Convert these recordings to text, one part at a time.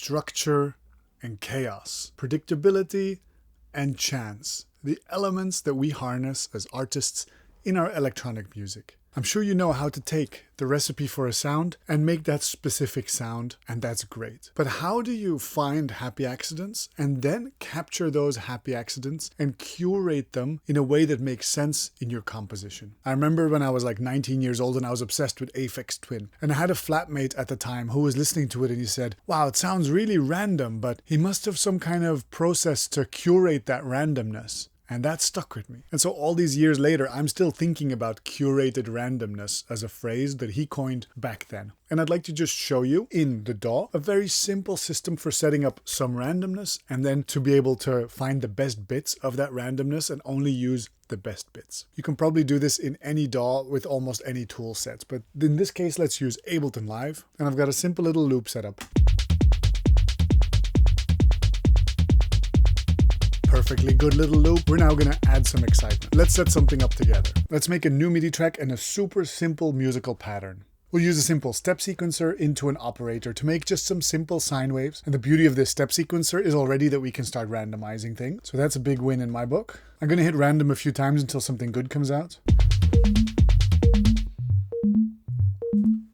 structure and chaos, predictability and chance, the elements that we harness as artists in our electronic music. I'm sure you know how to take the recipe for a sound and make that specific sound, and that's great. But how do you find happy accidents and then capture those happy accidents and curate them in a way that makes sense in your composition? I remember when I was like 19 years old and I was obsessed with Aphex Twin. And I had a flatmate at the time who was listening to it and he said, wow, it sounds really random, but he must have some kind of process to curate that randomness. And that stuck with me. And so all these years later, I'm still thinking about curated randomness as a phrase that he coined back then. And I'd like to just show you in the DAW a very simple system for setting up some randomness and then to be able to find the best bits of that randomness and only use the best bits. You can probably do this in any DAW with almost any tool sets, but in this case, let's use Ableton Live. And I've got a simple little loop set up. Perfectly good little loop. We're now going to add some excitement. Let's set something up together. Let's make a new MIDI track and a super simple musical pattern. We'll use a simple step sequencer into an operator to make just some simple sine waves. And the beauty of this step sequencer is already that we can start randomizing things. So that's a big win in my book. I'm going to hit random a few times until something good comes out.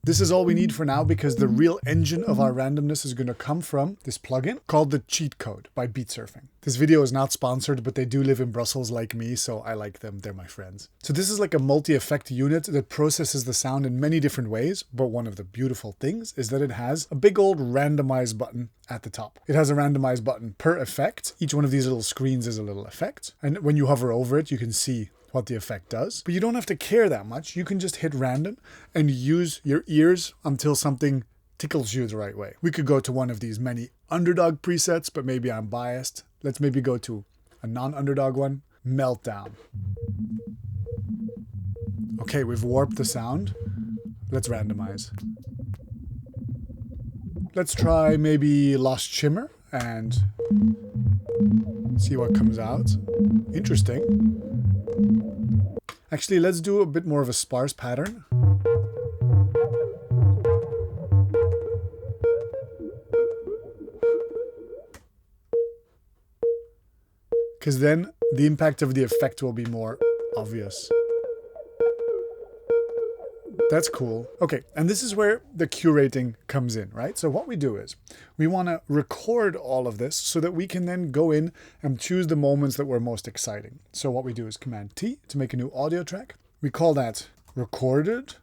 This is all we need for now because the real engine of our randomness is going to come from this plugin called the Cheat Code by Beat Surfing. This video is not sponsored, but they do live in Brussels like me, so I like them. They're my friends. So this is like a multi-effect unit that processes the sound in many different ways, but one of the beautiful things is that it has a big old randomize button at the top. It has a randomize button per effect. Each one of these little screens is a little effect. And when you hover over it, you can see what the effect does. But you don't have to care that much. You can just hit random and use your ears until something tickles you the right way. We could go to one of these many underdog presets, but maybe I'm biased. Let's maybe go to a non-underdog one, Meltdown. Okay, we've warped the sound. Let's randomize. Let's try maybe Lost Shimmer and see what comes out. Interesting. Actually, let's do a bit more of a sparse pattern. Because then the impact of the effect will be more obvious. That's cool. Okay, and this is where the curating comes in, right? So what we do is we want to record all of this so that we can then go in and choose the moments that were most exciting. So what we do is Command T to make a new audio track. We call that recorded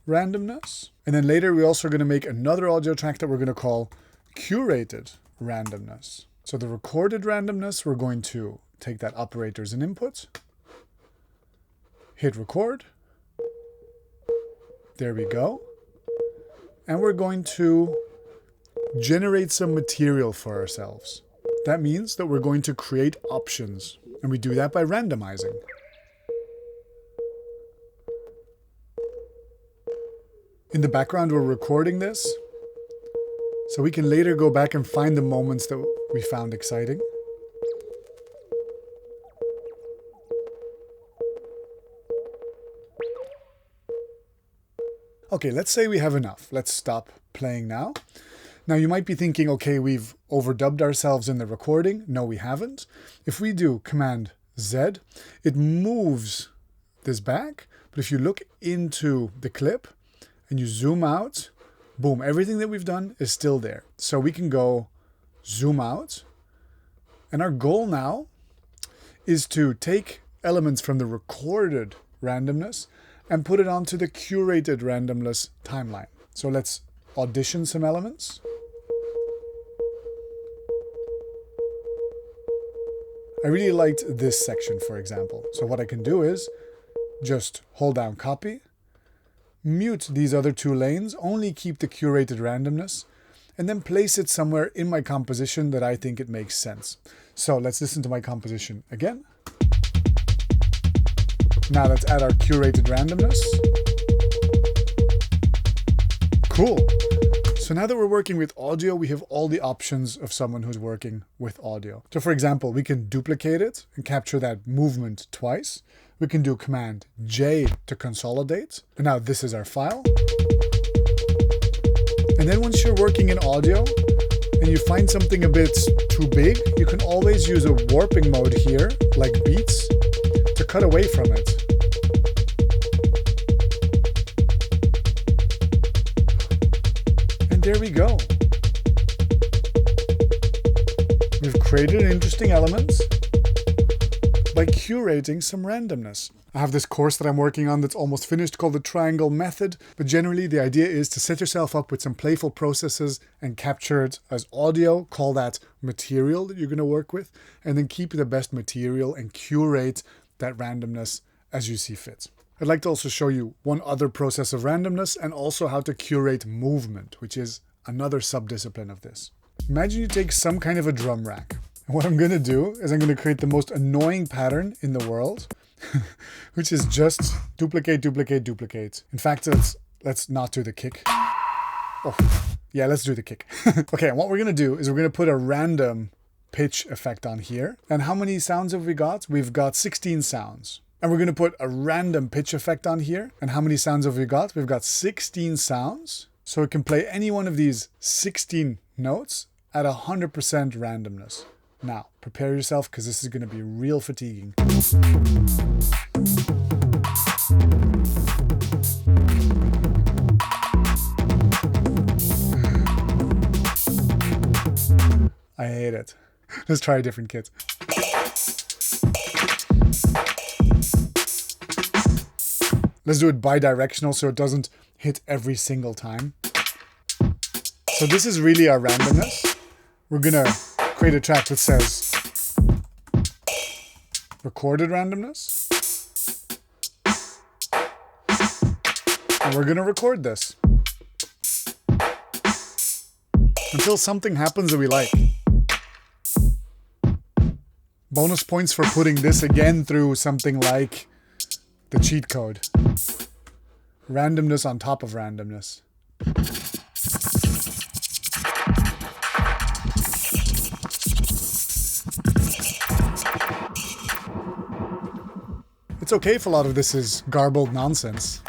randomness. And then later we're also going to make another audio track that we're going to call curated randomness. So the recorded randomness, we're going to take that operator as an input, hit record. There we go. And we're going to generate some material for ourselves. That means that we're going to create options. And we do that by randomizing. In the background, we're recording this. So we can later go back and find the moments that we found exciting. Okay, let's say we have enough. Let's stop playing now. Now you might be thinking, okay, we've overdubbed ourselves in the recording. No, we haven't. If we do Command Z, it moves this back. But if you look into the clip and you zoom out, boom, everything that we've done is still there. So we can go zoom out. And our goal now is to take elements from the recorded randomness and put it onto the curated randomness timeline. So let's audition some elements. I really liked this section, for example. So what I can do is just hold down copy, mute these other two lanes, only keep the curated randomness, and then place it somewhere in my composition that I think it makes sense. So let's listen to my composition again. Now let's add our curated randomness. Cool. So now that we're working with audio, we have all the options of someone who's working with audio. So for example, we can duplicate it and capture that movement twice. We can do Command J to consolidate. And now this is our file. And then once you're working in audio and you find something a bit too big, you can always use a warping mode here, like beats, to cut away from it. And there we go. We've created interesting elements by curating some randomness. I have this course that I'm working on that's almost finished called the triangle method, but generally the idea is to set yourself up with some playful processes and capture it as audio, call that material that you're going to work with, and then keep the best material and curate that randomness as you see fit. I'd like to also show you one other process of randomness and also how to curate movement, which is another subdiscipline of this. Imagine you take some kind of a drum rack. And what I'm going to do is I'm going to create the most annoying pattern in the world, which is just duplicate, duplicate, duplicate. In fact, let's not do the kick. Oh, yeah, let's do the kick. Okay, and what we're going to do is we're going to put a random pitch effect on here. And how many sounds have we got? We've got 16 sounds. And we're going to put a random pitch effect on here. And how many sounds have we got? We've got 16 sounds. So it can play any one of these 16 notes at 100% randomness. Now, prepare yourself because this is going to be real fatiguing. I hate it. Let's try a different kit. Let's do it bidirectional so it doesn't hit every single time. So this is really our randomness. We're going to create a track that says recorded randomness. And we're going to record this until something happens that we like. Bonus points for putting this again through something like the cheat code. Randomness on top of randomness. It's okay if a lot of this is garbled nonsense.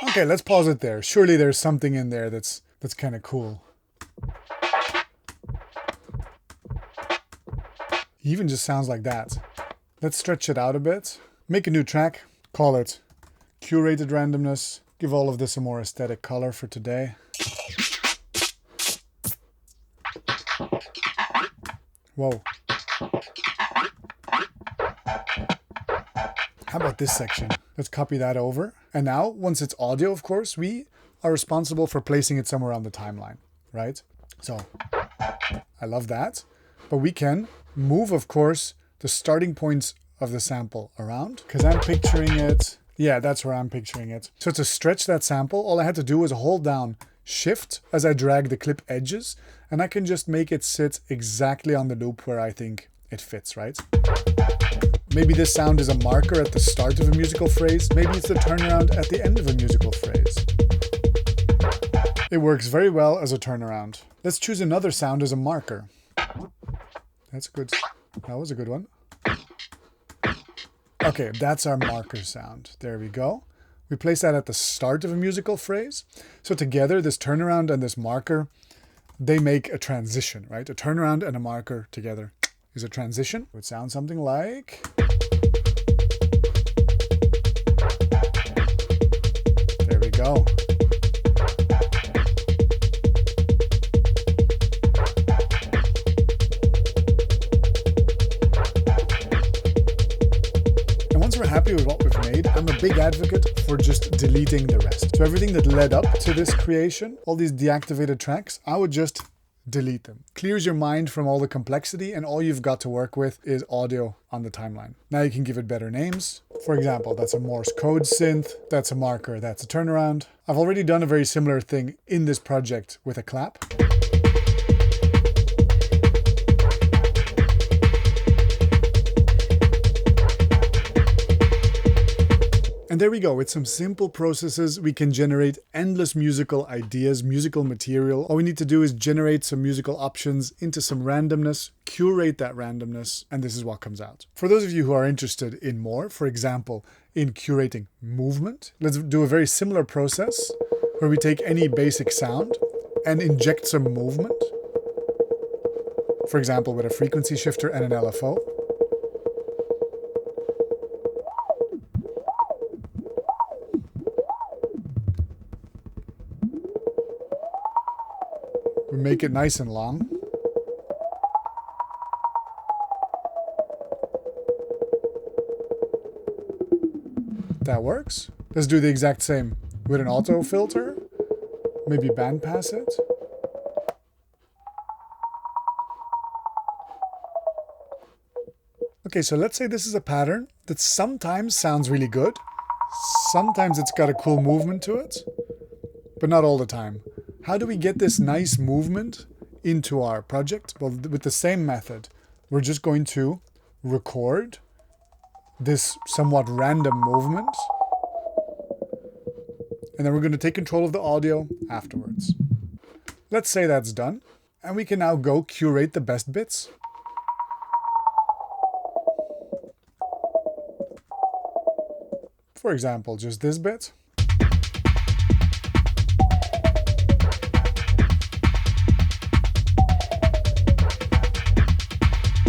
Okay, let's pause it there. Surely there's something in there that's kind of cool. It even just sounds like that. Let's stretch it out a bit. Make a new track. Call it curated randomness. Give all of this a more aesthetic color for today. Whoa. How about this section? Let's copy that over. And now, once it's audio, of course, we are responsible for placing it somewhere on the timeline, right? So, I love that. But we can move, of course, the starting points of the sample around. Because I'm picturing it... Yeah, that's where I'm picturing it. So to stretch that sample, all I had to do was hold down Shift as I drag the clip edges, and I can just make it sit exactly on the loop where I think it fits, right? Maybe this sound is a marker at the start of a musical phrase. Maybe it's the turnaround at the end of a musical phrase. It works very well as a turnaround. Let's choose another sound as a marker. That was a good one. Okay, that's our marker sound. There we go. We place that at the start of a musical phrase. So together, this turnaround and this marker, they make a transition, right? A turnaround and a marker together is a transition. It would sound something like... There we go. We're happy with what we've made, I'm a big advocate for just deleting the rest. So everything that led up to this creation, all these deactivated tracks, I would just delete them. Clears your mind from all the complexity, and all you've got to work with is audio on the timeline. Now you can give it better names. For example, that's a Morse code synth, that's a marker, that's a turnaround. I've already done a very similar thing in this project with a clap. And And there we go. With some simple processes, we can generate endless musical ideas, musical material. All we need to do is generate some musical options into some randomness, curate that randomness, and this is what comes out. For those of you who are interested in more, for example, in curating movement, let's do a very similar process where we take any basic sound and inject some movement. For example, with a frequency shifter and an LFO. We make it nice and long. That works. Let's do the exact same with an auto filter. Maybe bandpass it. Okay, so let's say this is a pattern that sometimes sounds really good. Sometimes it's got a cool movement to it, but not all the time. How do we get this nice movement into our project? Well, with the same method, we're just going to record this somewhat random movement, and then we're going to take control of the audio afterwards. Let's say that's done, and we can now go curate the best bits. For example, just this bit.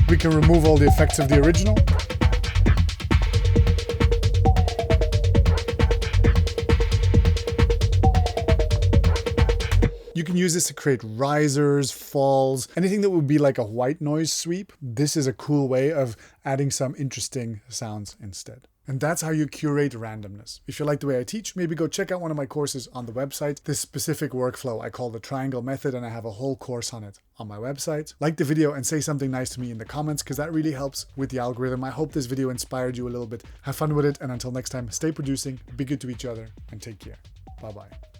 We can remove all the effects of the original. You can use this to create risers, falls, anything that would be like a white noise sweep. This is a cool way of adding some interesting sounds instead. And that's how you curate randomness. If you like the way I teach, maybe go check out one of my courses on the website. This specific workflow I call the triangle method, and I have a whole course on it on my website. Like the video and say something nice to me in the comments, because that really helps with the algorithm. I hope this video inspired you a little bit. Have fun with it, and until next time, stay producing, be good to each other, and take care. Bye-bye.